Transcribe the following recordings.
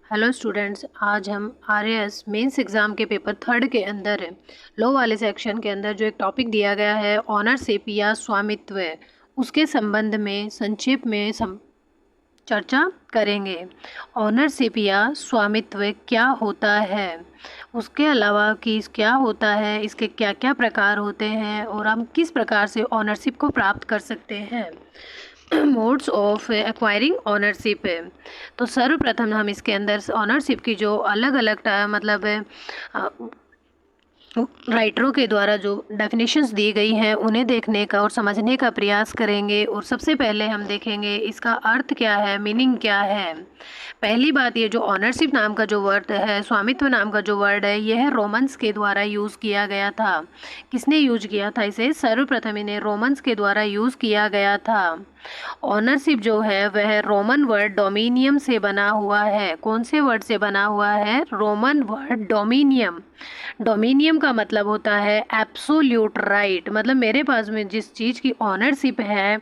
Hello students, आज हम RAS mains exam के पेपर थर्ड के अंदर लॉ वाले सेक्शन के अंदर जो एक टॉपिक दिया गया है ऑनरशिप या स्वामित्व, उसके संबंध में संक्षेप में चर्चा करेंगे। ऑनरशिप या स्वामित्व क्या होता है, उसके अलावा कि क्या होता है, इसके क्या क्या प्रकार होते हैं और हम किस प्रकार से ऑनरशिप को प्राप्त कर सकते हैं। मोड्स ऑफ एक्वायरिंग ऑनरशिप है। तो सर्वप्रथम हम इसके अंदर ऑनरशिप की जो अलग अलग मतलब राइटरों के द्वारा जो डेफिनेशंस दी गई हैं उन्हें देखने का और समझने का प्रयास करेंगे। और सबसे पहले हम देखेंगे इसका अर्थ क्या है, मीनिंग क्या है। पहली बात, ये जो ऑनरशिप नाम का जो वर्ड है, स्वामित्व नाम का जो वर्ड है, यह रोमन्स के द्वारा यूज़ किया गया था। किसने यूज किया था इसे? सर्वप्रथम इन्हें रोमन्स के द्वारा यूज़ किया गया था। ऑनरशिप जो है वह रोमन वर्ड डोमिनियम से बना हुआ है। कौन से वर्ड से बना हुआ है? Roman word डोमिनियम। डोमिनियम का मतलब होता है एब्सोल्यूट राइट, मतलब मेरे पास में जिस चीज़ की ऑनरशिप है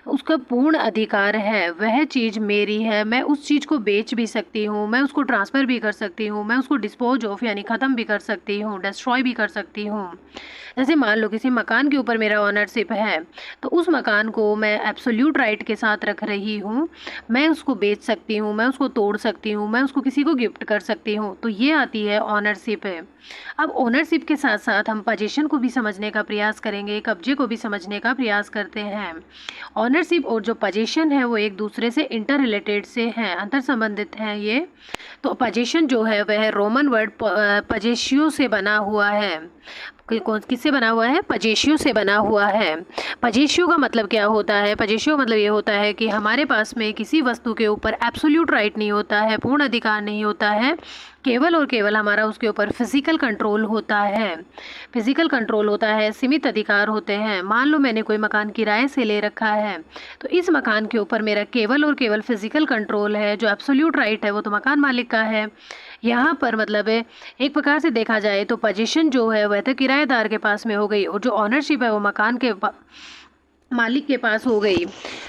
उसका पूर्ण अधिकार है, वह चीज़ मेरी है। मैं उस चीज़ को बेच भी सकती हूँ, मैं उसको ट्रांसफ़र भी कर सकती हूँ, मैं उसको डिस्पोज ऑफ यानी ख़त्म भी कर सकती हूँ, डिस्ट्रॉय भी कर सकती हूँ। जैसे मान लो किसी मकान के ऊपर मेरा ऑनरशिप है, तो उस मकान को मैं एब्सोल्यूट राइट के साथ रख रही हूँ। मैं उसको बेच सकती हूँ, मैं उसको तोड़ सकती हूँ, मैं उसको किसी को गिफ्ट कर सकती हूँ। तो ये आती है ऑनरशिप है। अब ओनरशिप के साथ साथ हम पोजीशन को भी समझने का प्रयास करेंगे, कब्जे को भी समझने का प्रयास करते हैं। ओनरशिप और जो पोजीशन है वो एक दूसरे से इंटर रिलेटेड से हैं, अंतर संबंधित हैं ये। तो पोजीशन जो है वह रोमन वर्ड पजेशियो से बना हुआ है। कौन किससे बना हुआ है? पजेशियो से बना हुआ है। पजेशियो का मतलब क्या होता है? पजेशियो मतलब ये होता है कि हमारे पास में किसी वस्तु के ऊपर एब्सोल्यूट राइट नहीं होता है, पूर्ण अधिकार नहीं होता है, केवल और केवल हमारा उसके ऊपर फिजिकल कंट्रोल होता है। फिजिकल कंट्रोल होता है, सीमित अधिकार होते हैं। मान लो मैंने कोई मकान किराए से ले रखा है, तो इस मकान के ऊपर मेरा केवल और केवल फिजिकल कंट्रोल है। जो एब्सोल्यूट राइट है वो तो मकान मालिक का है। यहाँ पर मतलब है एक प्रकार से देखा जाए तो पोजीशन जो है वह तो किराएदार के पास में हो गई और जो ऑनरशिप है वो मकान के मालिक के पास हो गई।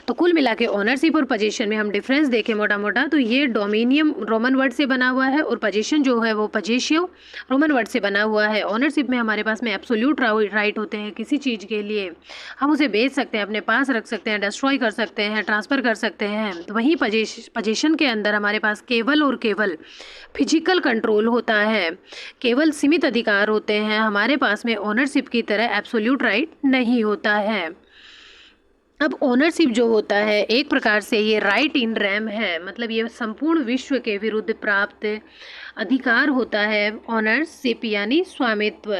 तो कुल मिला के ऑनरशिप और पोजीशन में हम डिफरेंस देखें मोटा मोटा, तो ये डोमिनियम रोमन वर्ड से बना हुआ है और पोजीशन जो है वो पजेशियो रोमन वर्ड से बना हुआ है। ऑनरशिप में हमारे पास में एब्सोल्यूट राइट होते हैं किसी चीज़ के लिए, हम उसे बेच सकते हैं, अपने पास रख सकते हैं, डिस्ट्रॉय कर सकते हैं, ट्रांसफ़र कर सकते हैं। तो वहीं पोजीशन के अंदर हमारे पास केवल और केवल फिजिकल कंट्रोल होता है, केवल सीमित अधिकार होते हैं। हमारे पास में ऑनरशिप की तरह एब्सोल्यूट राइट नहीं होता है। अब ओनरशिप जो होता है एक प्रकार से ये राइट इन रैम है, मतलब ये संपूर्ण विश्व के विरुद्ध प्राप्त अधिकार होता है। ऑनरशिप यानी स्वामित्व।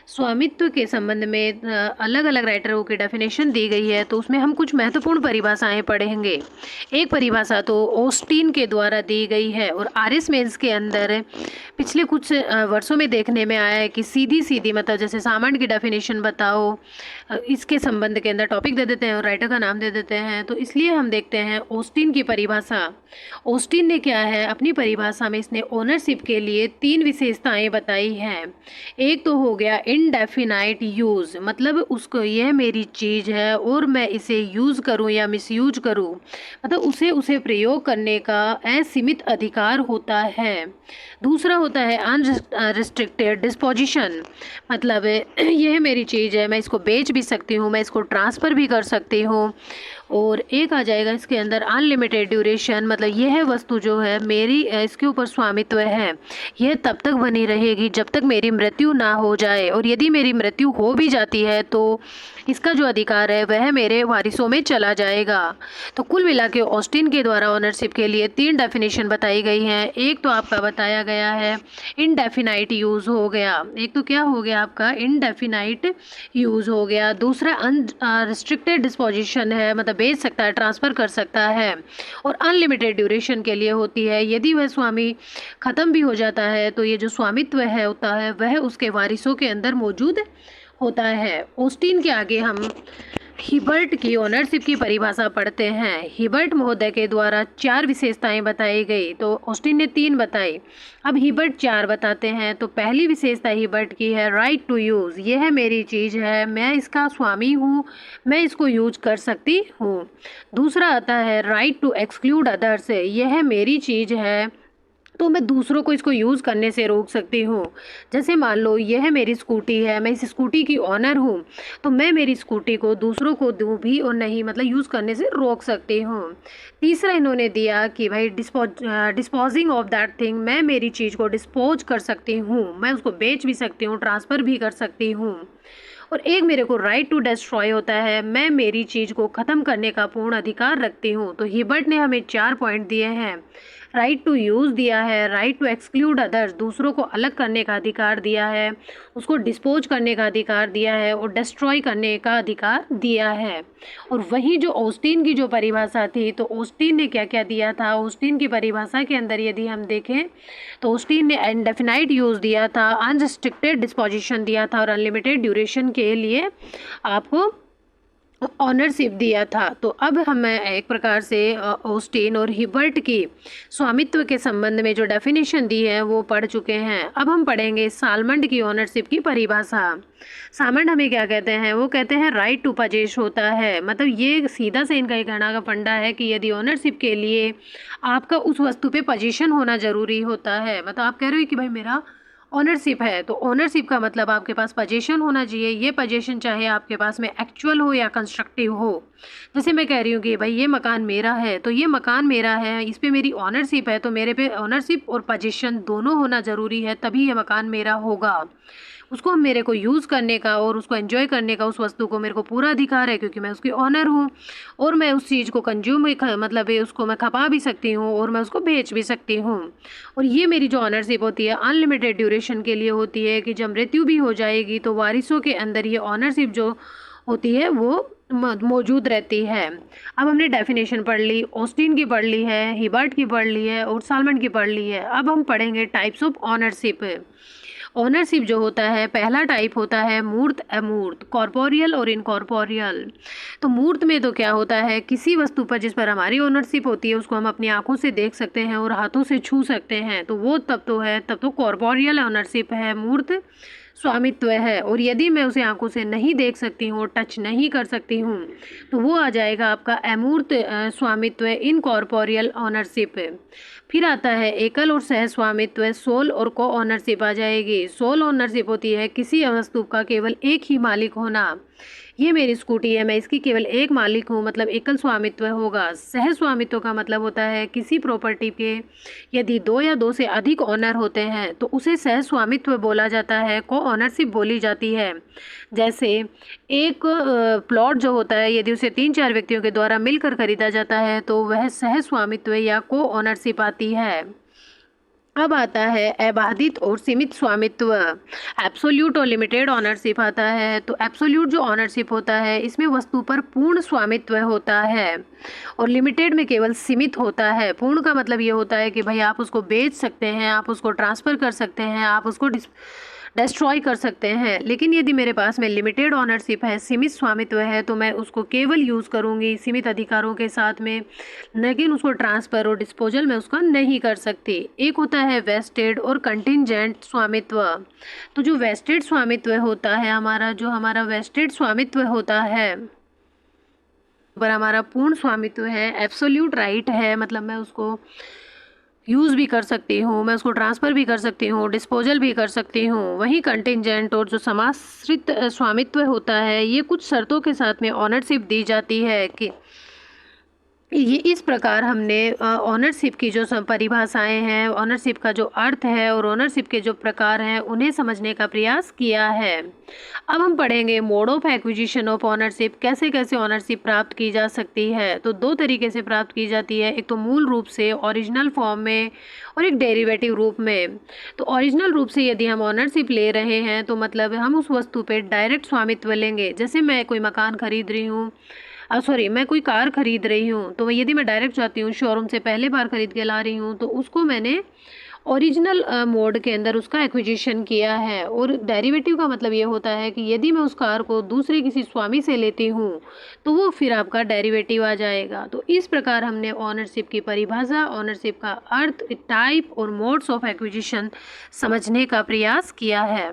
स्वामित्व के संबंध में अलग अलग राइटरों की डेफिनेशन दी गई है, तो उसमें हम कुछ महत्वपूर्ण परिभाषाएं पढ़ेंगे। एक परिभाषा तो ऑस्टिन के द्वारा दी गई है और आरिस मेंस के अंदर पिछले कुछ वर्षों में देखने में आया है कि सीधी सीधी मतलब जैसे सामान्य की डेफिनेशन बताओ, इसके संबंध के अंदर टॉपिक दे देते हैं और राइटर का नाम दे देते हैं। तो इसलिए हम देखते हैं ऑस्टिन की परिभाषा। ऑस्टिन ने क्या है अपनी परिभाषा में, इसने ओनरशिप के लिए 3 विशेषताएं बताई हैं। एक तो हो गया इनडेफिनाइट यूज़, मतलब उसको यह मेरी चीज़ है और मैं इसे यूज़ करूं या मिसयूज करूं, मतलब उसे प्रयोग करने का असीमित अधिकार होता है। दूसरा होता है अनरिस्ट्रिक्टेड डिस्पोजिशन, मतलब यह मेरी चीज़ है, मैं इसको बेच भी सकती हूँ, मैं इसको ट्रांसफ़र भी कर सकती हूँ। और एक आ जाएगा इसके अंदर अनलिमिटेड ड्यूरेशन, मतलब यह वस्तु जो है मेरी, इसके ऊपर स्वामित्व है, यह तब तक बनी रहेगी जब तक मेरी मृत्यु ना हो जाए, और यदि मेरी मृत्यु हो भी जाती है तो इसका जो अधिकार है वह मेरे वारिसों में चला जाएगा। तो कुल मिला के ऑस्टिन के द्वारा ओनरशिप के लिए 3 डेफिनेशन बताई गई हैं। एक तो आपका बताया गया है इनडेफिनाइट यूज़ हो गया, एक तो क्या हो गया आपका इनडेफिनाइट यूज़ हो गया। दूसरा अनरिस्ट्रिक्टेड डिस्पोजिशन है, मतलब बेच सकता है, ट्रांसफ़र कर सकता है, और अनलिमिटेड ड्यूरेशन के लिए होती है। यदि वह स्वामी ख़त्म भी हो जाता है तो ये जो स्वामित्व है होता है वह उसके वारिसों के अंदर मौजूद होता है। ऑस्टिन के आगे हम हिबर्ट की ओनरशिप की परिभाषा पढ़ते हैं। हिबर्ट महोदय के द्वारा 4 विशेषताएं बताई गई, तो ऑस्टिन ने 3 बताई, अब हिबर्ट 4 बताते हैं। तो पहली विशेषता हिबर्ट की है राइट टू यूज़, यह मेरी चीज़ है, मैं इसका स्वामी हूँ, मैं इसको यूज कर सकती हूँ। दूसरा आता है राइट टू एक्सक्लूड अदर्स, यह मेरी चीज़ है, तो मैं दूसरों को इसको यूज़ करने से रोक सकती हूँ। जैसे मान लो यह मेरी स्कूटी है, मैं इस स्कूटी की ओनर हूँ, तो मैं मेरी स्कूटी को दूसरों को दूँ भी और नहीं मतलब यूज़ करने से रोक सकती हूँ। तीसरा इन्होंने दिया कि भाई डिस्पोज़िंग ऑफ दैट थिंग, मैं मेरी चीज़ को डिस्पोज़ कर सकती हूँ, मैं उसको बेच भी सकती हूँ, ट्रांसफ़र भी कर सकती हूँ। और एक मेरे को राइट टू डिस्ट्रॉय होता है, मैं मेरी चीज़ को ख़त्म करने का पूर्ण अधिकार रखती हूँ। तो हिबर्ट ने हमें 4 पॉइंट दिए हैं। राइट टू यूज़ दिया है, राइट टू एक्सक्लूड अदर्स, दूसरों को अलग करने का अधिकार दिया है, उसको डिस्पोज करने का अधिकार दिया है और डिस्ट्रॉय करने का अधिकार दिया है। और वहीं जो ऑस्टिन की जो परिभाषा थी, तो ऑस्टिन ने क्या क्या दिया था, ऑस्टिन की परिभाषा के अंदर यदि हम देखें तो ऑस्टिन ने इनडेफिनाइट यूज़ दिया था, अनरिस्ट्रिक्टेड डिस्पोजिशन दिया था और अनलिमिटेड ड्यूरेशन के लिए आपको ऑनरशिप दिया था। तो अब हम एक प्रकार से ऑस्टिन और हिबर्ट की स्वामित्व के संबंध में जो डेफिनेशन दी है वो पढ़ चुके हैं। अब हम पढ़ेंगे सालमंड की ऑनरशिप की परिभाषा। सालमंड हमें क्या कहते हैं, वो कहते हैं राइट टू पजेश होता है, मतलब ये सीधा से इनका एक कहना का फंडा है कि यदि ऑनरशिप के लिए आपका उस वस्तु पे पोजीशन होना ज़रूरी होता है, मतलब आप कह रहे हो कि भाई मेरा ओनरशिप है, तो ओनरशिप का मतलब आपके पास पोजीशन होना चाहिए। ये पोजीशन चाहे आपके पास में एक्चुअल हो या कंस्ट्रक्टिव हो। जैसे मैं कह रही हूँ कि भाई ये मकान मेरा है, तो ये मकान मेरा है, इस पे मेरी ओनरशिप है, तो मेरे पे ओनरशिप और पोजीशन दोनों होना ज़रूरी है, तभी ये मकान मेरा होगा। उसको मेरे को यूज़ करने का और उसको एंजॉय करने का, उस वस्तु को मेरे को पूरा अधिकार है क्योंकि मैं उसकी ओनर हूँ। और मैं उस चीज़ को कंज्यूम मतलब ये उसको मैं खपा भी सकती हूँ और मैं उसको बेच भी सकती हूँ। और ये मेरी जो ऑनरशिप होती है अनलिमिटेड ड्यूरेशन के लिए होती है कि जब मृत्यु भी हो जाएगी तो वारिसों के अंदर ये ऑनरशिप जो होती है वो मौजूद रहती है। अब हमने डेफिनेशन पढ़ ली, ऑस्टिन की पढ़ ली है, हिबर्ट की पढ़ ली है और सालमंड की पढ़ ली है। अब हम पढ़ेंगे टाइप्स ऑफ ऑनरशिप। ओनरशिप जो होता है, पहला टाइप होता है मूर्त अमूर्त, कॉर्पोरियल और इनकॉर्पोरियल। तो मूर्त में तो क्या होता है, किसी वस्तु पर जिस पर हमारी ओनरशिप होती है उसको हम अपनी आंखों से देख सकते हैं और हाथों से छू सकते हैं, तो वो तब तो कॉर्पोरियल ओनरशिप है, मूर्त स्वामित्व है। और यदि मैं उसे आंखों से नहीं देख सकती हूँ, टच नहीं कर सकती हूँ, तो वो आ जाएगा आपका अमूर्त स्वामित्व, इनकॉर्पोरियल ओनरशिप। फिर आता है एकल और सह स्वामित्व, सोल और को ओनरशिप आ जाएगी। सोल ओनरशिप होती है किसी वस्तु का केवल एक ही मालिक होना। ये मेरी स्कूटी है, मैं इसकी केवल एक मालिक हूँ, मतलब एकल स्वामित्व होगा। सह स्वामित्व का मतलब होता है किसी प्रॉपर्टी के यदि 2 या 2 से अधिक ओनर होते हैं तो उसे सह स्वामित्व बोला जाता है, को ओनरशिप बोली जाती है। जैसे एक प्लॉट जो होता है यदि उसे 3-4 व्यक्तियों के द्वारा मिलकर खरीदा जाता है तो वह सह स्वामित्व या को ओनरशिप आती है। अब आता है अबाधित और सीमित स्वामित्व। एब्सोल्यूट और लिमिटेड ऑनरशिप आता है। तो एब्सोल्यूट जो ऑनरशिप होता है इसमें वस्तु पर पूर्ण स्वामित्व होता है और लिमिटेड में केवल सीमित होता है। पूर्ण का मतलब ये होता है कि भाई आप उसको बेच सकते हैं, आप उसको ट्रांसफ़र कर सकते हैं, आप उसको डिस्ट्रॉय कर सकते हैं। लेकिन यदि मेरे पास में लिमिटेड ऑनरशिप है, सीमित स्वामित्व है, तो मैं उसको केवल यूज़ करूँगी सीमित अधिकारों के साथ में, लेकिन उसको ट्रांसफ़र और डिस्पोजल में उसका नहीं कर सकती। एक होता है वेस्टेड और कंटिंजेंट स्वामित्व। तो जो वेस्टेड स्वामित्व होता है हमारा, जो हमारा वेस्टेड स्वामित्व होता है पर हमारा पूर्ण स्वामित्व है, एब्सोल्यूट राइट है, मतलब मैं उसको यूज़ भी कर सकती हूँ, मैं उसको ट्रांसफ़र भी कर सकती हूँ, डिस्पोजल भी कर सकती हूँ। वहीं कंटिंजेंट और जो समाश्रित स्वामित्व होता है, ये कुछ शर्तों के साथ में ऑनरशिप दी जाती है कि ये इस प्रकार हमने ऑनरशिप की जो परिभाषाएं हैं, ऑनरशिप का जो अर्थ है और ऑनरशिप के जो प्रकार हैं उन्हें समझने का प्रयास किया है। अब हम पढ़ेंगे mode of acquisition of ownership, कैसे कैसे ऑनरशिप प्राप्त की जा सकती है। तो 2 तरीके से प्राप्त की जाती है, एक तो मूल रूप से ओरिजिनल फॉर्म में और एक डेरिवेटिव रूप में। तो ओरिजिनल रूप से यदि हम ऑनरशिप ले रहे हैं तो मतलब हम उस वस्तु पे डायरेक्ट स्वामित्व लेंगे। जैसे मैं कोई मकान खरीद रही हूँ, मैं कोई कार खरीद रही हूँ, तो यदि मैं डायरेक्ट जाती हूँ शोरूम से पहले बार खरीद के ला रही हूँ, तो उसको मैंने ओरिजिनल मोड के अंदर उसका एक्विजिशन किया है। और डेरिवेटिव का मतलब ये होता है कि यदि मैं उस कार को दूसरे किसी स्वामी से लेती हूँ तो वो फिर आपका डेरिवेटिव आ जाएगा। तो इस प्रकार हमने ऑनरशिप की परिभाषा, ऑनरशिप का अर्थ, टाइप और मोड्स ऑफ एक्विजिशन समझने का प्रयास किया है।